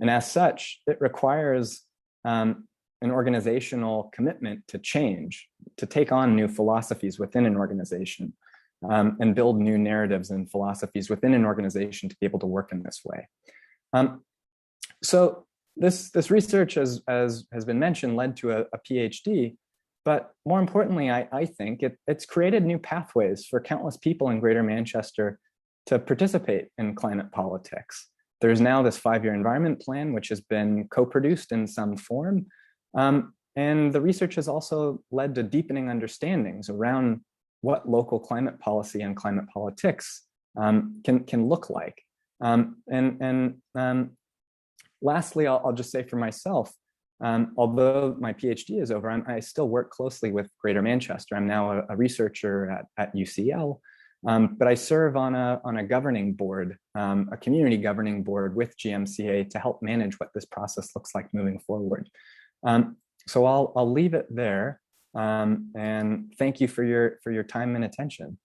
And as such, it requires an organizational commitment to change, to take on new philosophies within an organization, and build new narratives and philosophies within an organization to be able to work in this way. So this research, as has been mentioned, led to a PhD, but more importantly, I think it's created new pathways for countless people in Greater Manchester to participate in climate politics. There's now this 5-year environment plan, which has been co-produced in some form. And the research has also led to deepening understandings around what local climate policy and climate politics can look like. Lastly, I'll just say for myself, although my PhD is over, I still work closely with Greater Manchester. I'm now a researcher at UCL, but I serve on a governing board, a community governing board with GMCA to help manage what this process looks like moving forward. So I'll leave it there, and thank you for your time and attention.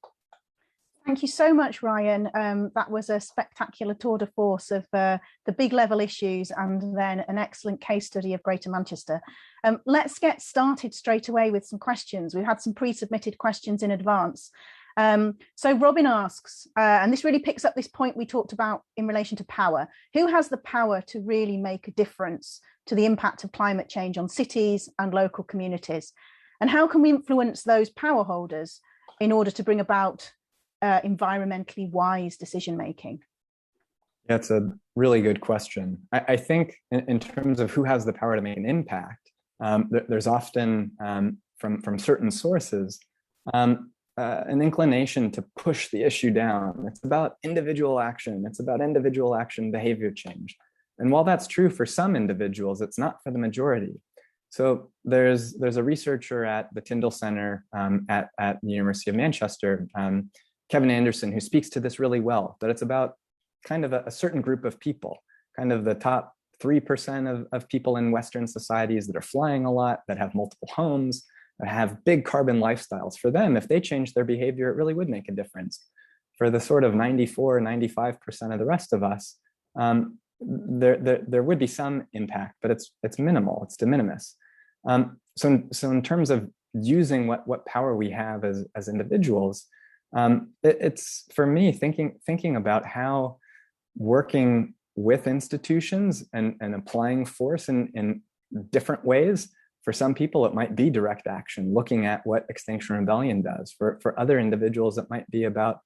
Thank you so much, Ryan. That was a spectacular tour de force of the big level issues, and then an excellent case study of Greater Manchester. Let's get started straight away with some questions. We've had some pre-submitted questions in advance. So Robin asks, and this really picks up this point we talked about in relation to power. Who has the power to really make a difference to the impact of climate change on cities and local communities? And how can we influence those power holders in order to bring about environmentally wise decision making? That's a really good question. I think in terms of who has the power to make an impact, there's often from certain sources an inclination to push the issue down. It's about individual action. It's about individual action behavior change. And while that's true for some individuals, it's not for the majority. So there's a researcher at the Tyndall Center at the University of Manchester, Kevin Anderson, who speaks to this really well, that it's about kind of a certain group of people, kind of the top 3% of people in Western societies that are flying a lot, that have multiple homes, that have big carbon lifestyles. For them, if they change their behavior, it really would make a difference. For the sort of 94, 95% of the rest of us, there would be some impact, but it's minimal, it's de minimis. So in terms of using what power we have as individuals, it's for me thinking about how working with institutions and applying force in different ways. For some people, it might be direct action, looking at what Extinction Rebellion does. For other individuals, it might be about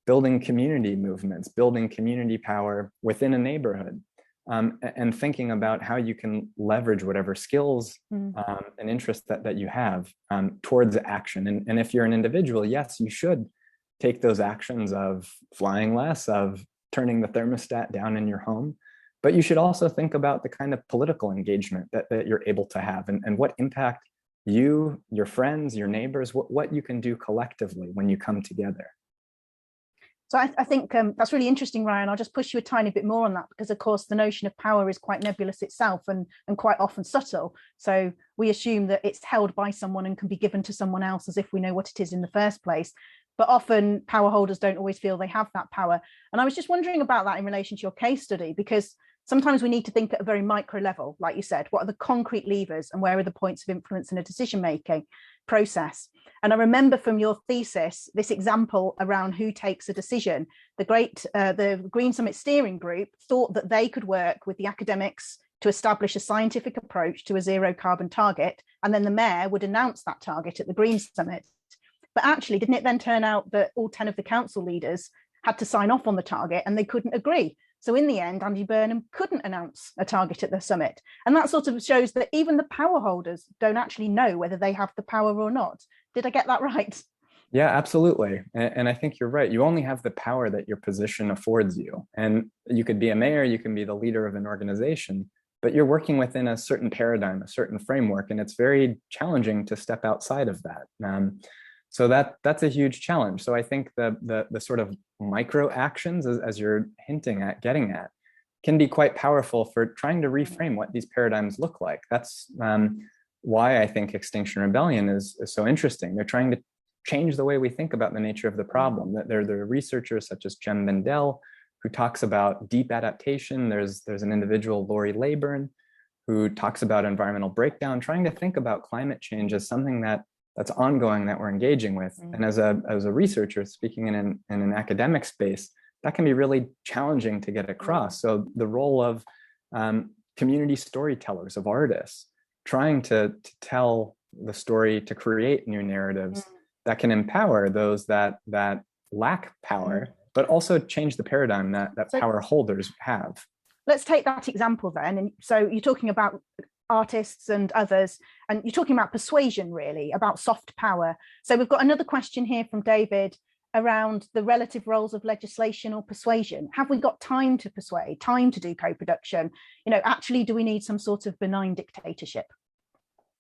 building community movements, building community power within a neighborhood, and thinking about how you can leverage whatever skills and interests that you have towards action. And if you're an individual, yes, you should take those actions of flying less, of turning the thermostat down in your home. But you should also think about the kind of political engagement that you're able to have and what impact you, your friends, your neighbors, what you can do collectively when you come together. So I think that's really interesting, Ryan. I'll just push you a tiny bit more on that, because of course the notion of power is quite nebulous itself and quite often subtle. So we assume that it's held by someone and can be given to someone else as if we know what it is in the first place. But often power holders don't always feel they have that power. And I was just wondering about that in relation to your case study, because sometimes we need to think at a very micro level, like you said, what are the concrete levers and where are the points of influence in a decision-making process? And I remember from your thesis, this example around who takes a decision. The Green Summit Steering Group thought that they could work with the academics to establish a scientific approach to a zero carbon target, and then the mayor would announce that target at the Green Summit. But actually, didn't it then turn out that all 10 of the council leaders had to sign off on the target and they couldn't agree? So in the end, Andy Burnham couldn't announce a target at the summit. And that sort of shows that even the power holders don't actually know whether they have the power or not. Did I get that right? Yeah, absolutely. And I think you're right. You only have the power that your position affords you. And you could be a mayor, you can be the leader of an organization, but you're working within a certain paradigm, a certain framework, and it's very challenging to step outside of that. So that's a huge challenge. So I think the sort of micro actions, as you're hinting at, getting at, can be quite powerful for trying to reframe what these paradigms look like. That's why I think Extinction Rebellion is so interesting. They're trying to change the way we think about the nature of the problem. There are researchers such as Jem Bendell, who talks about deep adaptation. There's an individual, Lori Leyburn, who talks about environmental breakdown, trying to think about climate change as something that's ongoing, that we're engaging with. And as a researcher speaking in an academic space, that can be really challenging to get across. So the role of community storytellers, of artists, trying to tell the story, to create new narratives that can empower those that lack power, but also change the paradigm that power holders have. Let's take that example then. And so you're talking about artists and others, and you're talking about persuasion, really, about soft power. So we've got another question here from David around the relative roles of legislation or persuasion. Have we got time to persuade, time to do co-production? Actually, do we need some sort of benign dictatorship?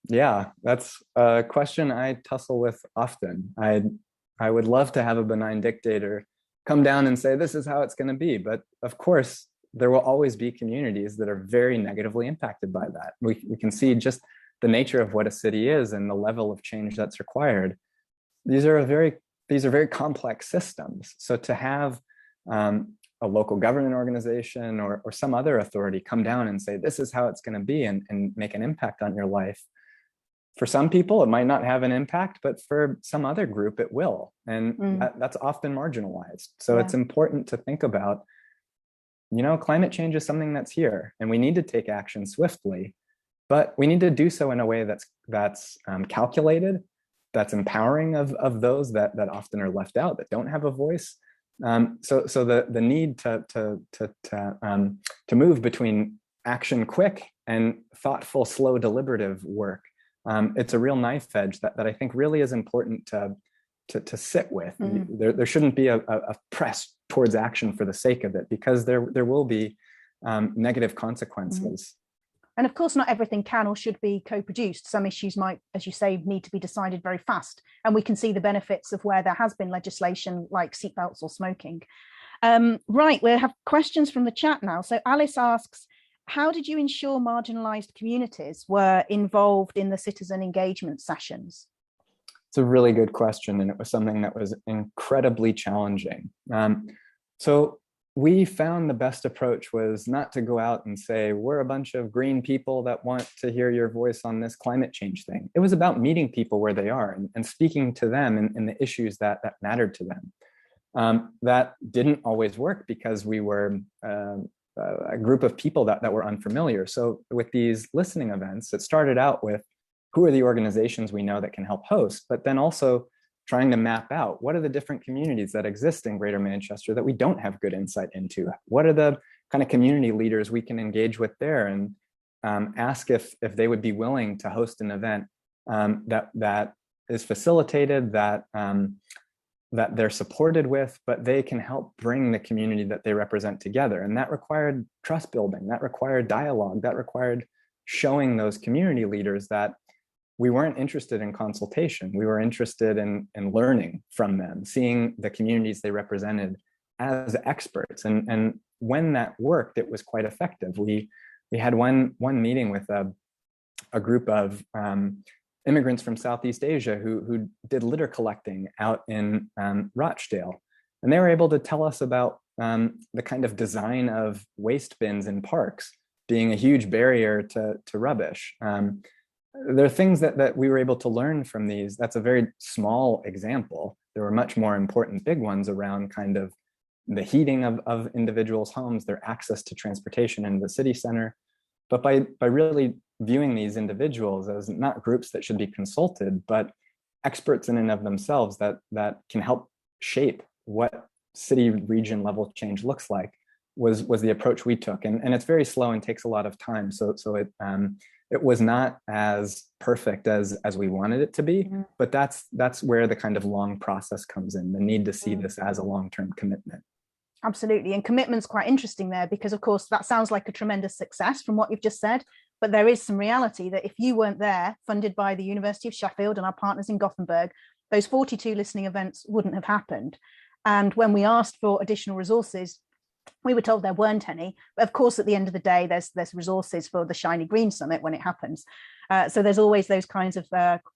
Yeah, that's a question I tussle with often. I would love to have a benign dictator come down and say, this is how it's going to be. But of course, there will always be communities that are very negatively impacted by that. We can see just the nature of what a city is and the level of change that's required. These are very complex systems. So to have a local government organization or some other authority come down and say, this is how it's going to be, and make an impact on your life, for some people, it might not have an impact, but for some other group, it will. And that's often marginalized. So it's important to think about, climate change is something that's here and we need to take action swiftly, but we need to do so in a way that's calculated, that's empowering of those that often are left out, that don't have a voice. So the need to move between action quick and thoughtful, slow, deliberative work, it's a real knife edge that I think really is important to sit with. There shouldn't be a press towards action for the sake of it, because there will be negative consequences. And of course, not everything can or should be co-produced. Some issues might, as you say, need to be decided very fast. And we can see the benefits of where there has been legislation like seatbelts or smoking. Right, we have questions from the chat now. So Alice asks, how did you ensure marginalized communities were involved in the citizen engagement sessions? It's a really good question, and it was something that was incredibly challenging. So we found the best approach was not to go out and say, we're a bunch of green people that want to hear your voice on this climate change thing. It was about meeting people where they are and speaking to them and the issues that mattered to them. That didn't always work because we were a group of people that were unfamiliar. So with these listening events, it started out with, who are the organizations we know that can help host, but then also trying to map out what are the different communities that exist in Greater Manchester that we don't have good insight into. What are the kind of community leaders we can engage with there, and ask if they would be willing to host an event that is facilitated, that they're supported with, but they can help bring the community that they represent together. And that required trust building, that required dialogue, that required showing those community leaders that we weren't interested in consultation. We were interested in learning from them, seeing the communities they represented as experts. And when that worked, it was quite effective. We had one meeting with a group of immigrants from Southeast Asia who did litter collecting out in Rochdale. And they were able to tell us about the kind of design of waste bins in parks being a huge barrier to rubbish. There are things that we were able to learn from these. That's a very small example. There were much more important big ones around kind of the heating of individuals' homes, their access to transportation in the city center. But by really viewing these individuals as not groups that should be consulted, but experts in and of themselves that can help shape what city region level change looks like, was the approach we took. And it's very slow and takes a lot of time. So it was not as perfect as we wanted it to be, but that's where the kind of long process comes in, the need to see this as a long-term commitment. Absolutely. And commitment's quite interesting there, because of course that sounds like a tremendous success from what you've just said, but there is some reality that if you weren't there, funded by the University of Sheffield and our partners in Gothenburg, those 42 listening events wouldn't have happened. And when we asked for additional resources, we were told there weren't any, but of course at the end of the day there's resources for the Shiny Green Summit when it happens, so there's always those kinds of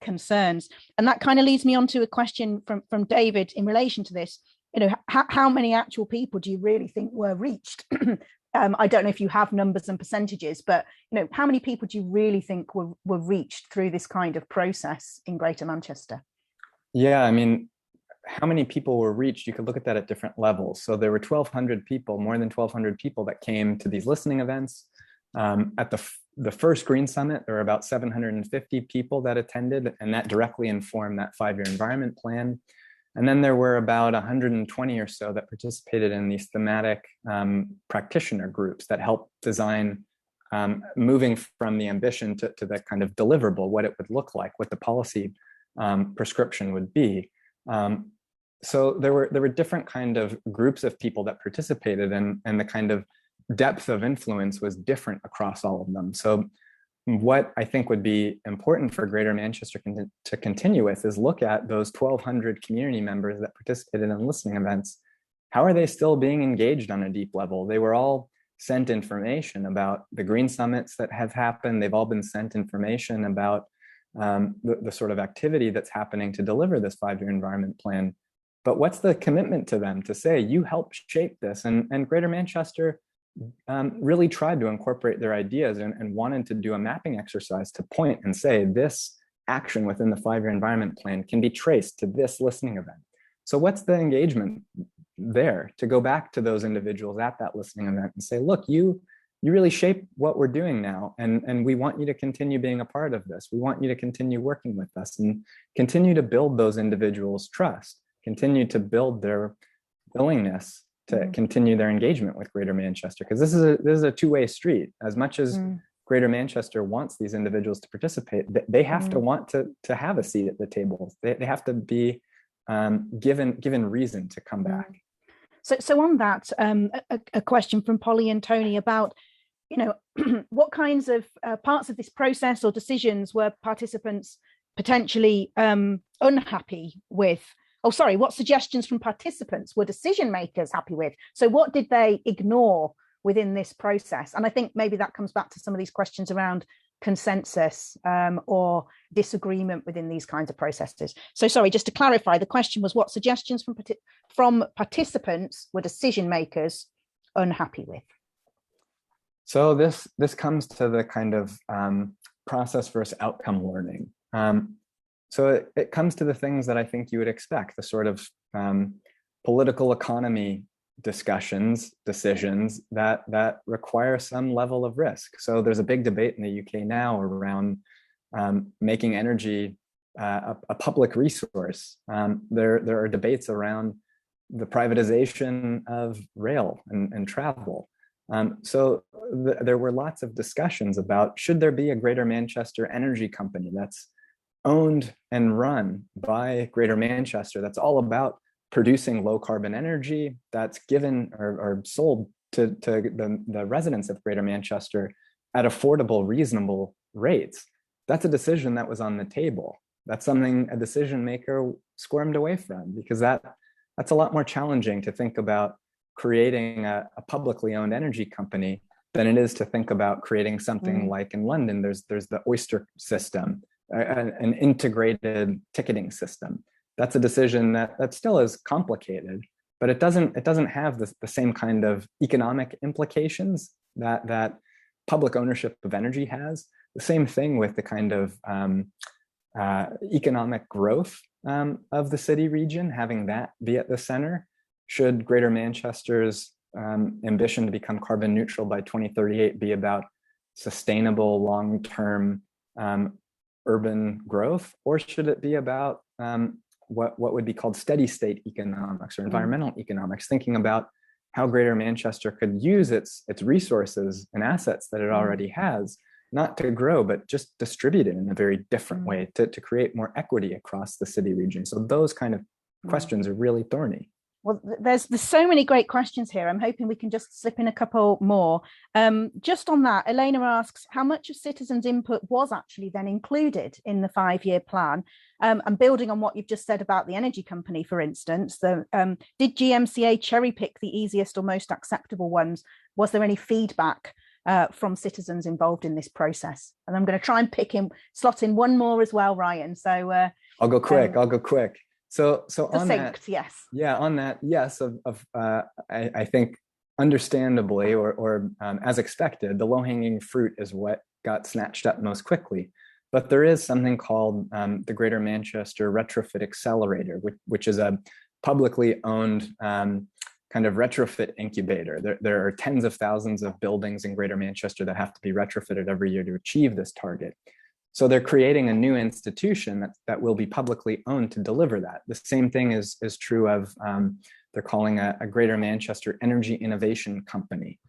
concerns. And that kind of leads me on to a question from David in relation to this. How many actual people do you really think were reached? I don't know if you have numbers and percentages, but how many people do you really think were reached through this kind of process in Greater Manchester? Yeah, I mean, how many people were reached, you could look at that at different levels. So there were 1,200 people, more than 1,200 people that came to these listening events. At the first Green Summit, there were about 750 people that attended, and that directly informed that 5-year environment plan. And then there were about 120 or so that participated in these thematic practitioner groups that helped design, moving from the ambition to the kind of deliverable, what it would look like, what the policy prescription would be. So there were different kind of groups of people that participated, and the kind of depth of influence was different across all of them. So what I think would be important for Greater Manchester to continue with is look at those 1,200 community members that participated in listening events. How are they still being engaged on a deep level? They were all sent information about the Green Summits that have happened. They've all been sent information about the sort of activity that's happening to deliver this 5-year environment plan. But what's the commitment to them to say, you helped shape this? And Greater Manchester really tried to incorporate their ideas and wanted to do a mapping exercise to point and say, this action within the 5-year environment plan can be traced to this listening event. So what's the engagement there to go back to those individuals at that listening event and say, look, you really shape what we're doing now. And we want you to continue being a part of this. We want you to continue working with us and continue to build those individuals' trust, continue to build their willingness to continue their engagement with Greater Manchester. Because this is a two-way street. As much as Greater Manchester wants these individuals to participate, they have to want to have a seat at the table. They have to be given reason to come back. So on that, a question from Polly and Tony about, what kinds of parts of this process or decisions were participants potentially unhappy with? Oh, sorry, what suggestions from participants were decision makers happy with? So what did they ignore within this process? And I think maybe that comes back to some of these questions around consensus or disagreement within these kinds of processes. So sorry, just to clarify, the question was what suggestions from participants were decision makers unhappy with? So this comes to the kind of process versus outcome learning. So it comes to the things that I think you would expect, the sort of political economy discussions, decisions that require some level of risk. So there's a big debate in the UK now around making energy a public resource. There are debates around the privatization of rail and travel. So there were lots of discussions about, should there be a Greater Manchester energy company that's owned and run by Greater Manchester, that's all about producing low carbon energy, that's given or sold to the residents of Greater Manchester at affordable, reasonable rates. That's a decision that was on the table. That's something a decision maker squirmed away from, because that's a lot more challenging to think about creating a publicly owned energy company than it is to think about creating something like in London, there's the Oyster system, an integrated ticketing system. That's a decision that still is complicated, but it doesn't have the same kind of economic implications that public ownership of energy has. The same thing with the kind of economic growth of the city region, having that be at the center. Should Greater Manchester's ambition to become carbon neutral by 2038 be about sustainable long-term urban growth, or should it be about what would be called steady state economics or environmental economics, thinking about how Greater Manchester could use its resources and assets that it already has, not to grow, but just distribute it in a very different way to create more equity across the city region. So those kind of questions are really thorny. Well, there's so many great questions here. I'm hoping we can just slip in a couple more. Just on that, Elena asks, how much of citizens' input was actually then included in the 5-year plan? And building on what you've just said about the energy company, for instance, did GMCA cherry pick the easiest or most acceptable ones? Was there any feedback from citizens involved in this process? And I'm going to try and slot in one more as well, Ryan. So I'll go quick. So on that, yes. Yeah, on that, yes, I think understandably or as expected, the low-hanging fruit is what got snatched up most quickly. But there is something called the Greater Manchester Retrofit Accelerator, which is a publicly owned kind of retrofit incubator. There are tens of thousands of buildings in Greater Manchester that have to be retrofitted every year to achieve this target. So they're creating a new institution that will be publicly owned to deliver that. The same thing is true of, they're calling a Greater Manchester Energy Innovation Company.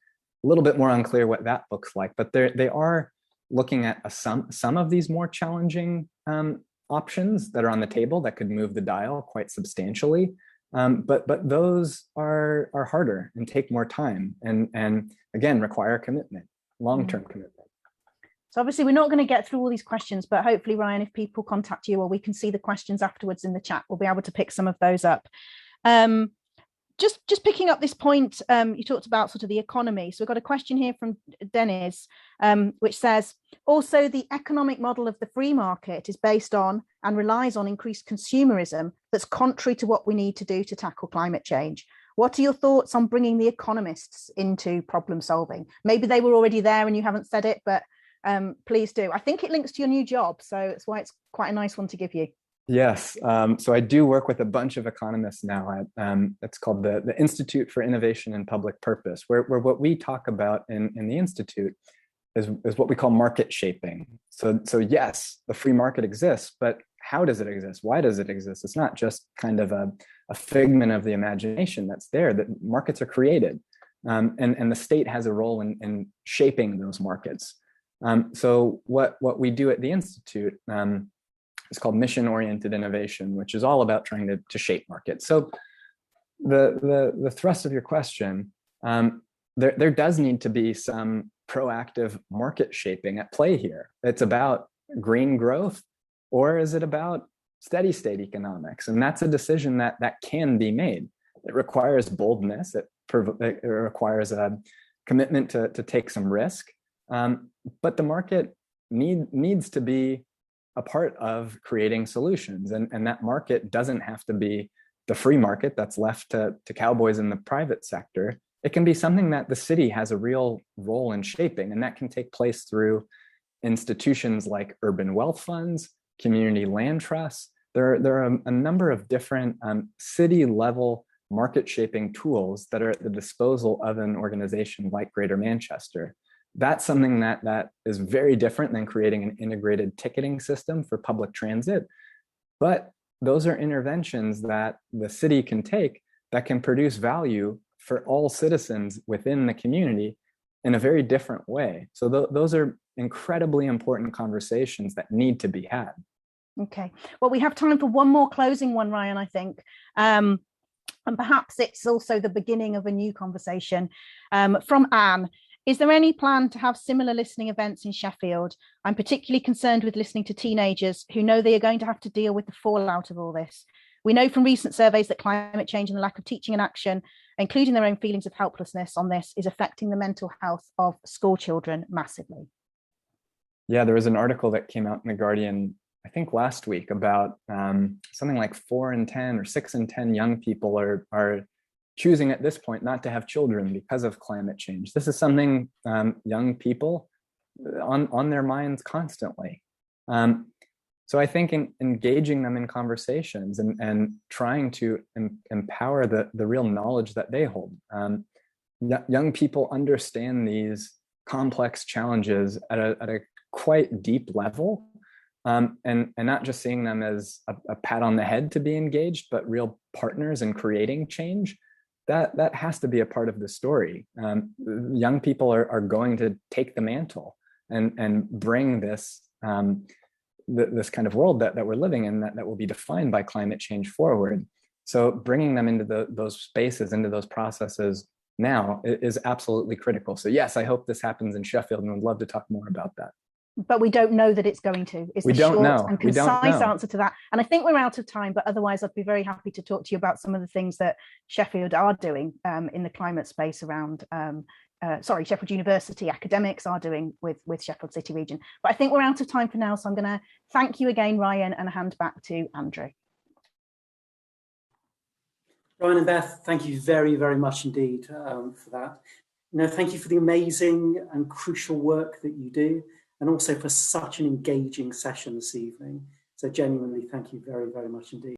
A little bit more unclear what that looks like, but they are looking at some of these more challenging options that are on the table that could move the dial quite substantially. But those are harder and take more time and again, require commitment, long-term commitment. So obviously we're not going to get through all these questions, but hopefully, Ryan, if people contact you or we can see the questions afterwards in the chat, we'll be able to pick some of those up. Just picking up this point, you talked about sort of the economy. So we've got a question here from Dennis, which says, also the economic model of the free market is based on and relies on increased consumerism that's contrary to what we need to do to tackle climate change. What are your thoughts on bringing the economists into problem solving? Maybe they were already there and you haven't said it, but please do. I think it links to your new job, so that's why it's quite a nice one to give you. Yes, so I do work with a bunch of economists now at, it's called the Institute for Innovation and Public Purpose, where what we talk about in the Institute is what we call market shaping. So yes, the free market exists, but how does it exist? Why does it exist? It's not just kind of a figment of the imagination that's there, that markets are created. And the state has a role in shaping those markets. So what we do at the Institute, it's called mission-oriented innovation, which is all about trying to shape markets. So the thrust of your question, there does need to be some proactive market shaping at play here. It's about green growth, or is it about steady state economics? And that's a decision that can be made. It requires boldness. It requires a commitment to take some risk. But the market needs to be a part of creating solutions. And that market doesn't have to be the free market that's left to cowboys in the private sector. It can be something that the city has a real role in shaping, and that can take place through institutions like urban wealth funds, community land trusts. There are a number of different city-level market shaping tools that are at the disposal of an organization like Greater Manchester. That's something that is very different than creating an integrated ticketing system for public transit. But those are interventions that the city can take that can produce value for all citizens within the community in a very different way. So those are incredibly important conversations that need to be had. Okay, well, we have time for one more closing one, Ryan, I think. And perhaps it's also the beginning of a new conversation. From Anne, is there any plan to have similar listening events in Sheffield? I'm particularly concerned with listening to teenagers who know they are going to have to deal with the fallout of all this. We know from recent surveys that climate change and the lack of teaching and action, including their own feelings of helplessness on this, is affecting the mental health of school children massively. Yeah, there was an article that came out in The Guardian, I think last week, about something like 4 in 10 or 6 in 10 young people are choosing at this point not to have children because of climate change. This is something young people on their minds constantly. So I think engaging them in conversations and trying to empower the real knowledge that they hold. Young people understand these complex challenges at a quite deep level, and not just seeing them as a pat on the head to be engaged, but real partners in creating change. That has to be a part of the story. Young people are going to take the mantle and bring this this kind of world that we're living in that will be defined by climate change forward. So bringing them into those spaces, into those processes now is absolutely critical. So yes, I hope this happens in Sheffield, and would love to talk more about that. But we don't know that it's going to. It's the short and concise answer to that. And I think we're out of time, but otherwise I'd be very happy to talk to you about some of the things that Sheffield are doing in the climate space around, Sheffield University academics are doing with Sheffield City Region. But I think we're out of time for now, so I'm going to thank you again, Ryan, and hand back to Andrew. Ryan and Beth, thank you very, very much indeed for that. Thank you for the amazing and crucial work that you do, and also for such an engaging session this evening. So genuinely, thank you very, very much indeed.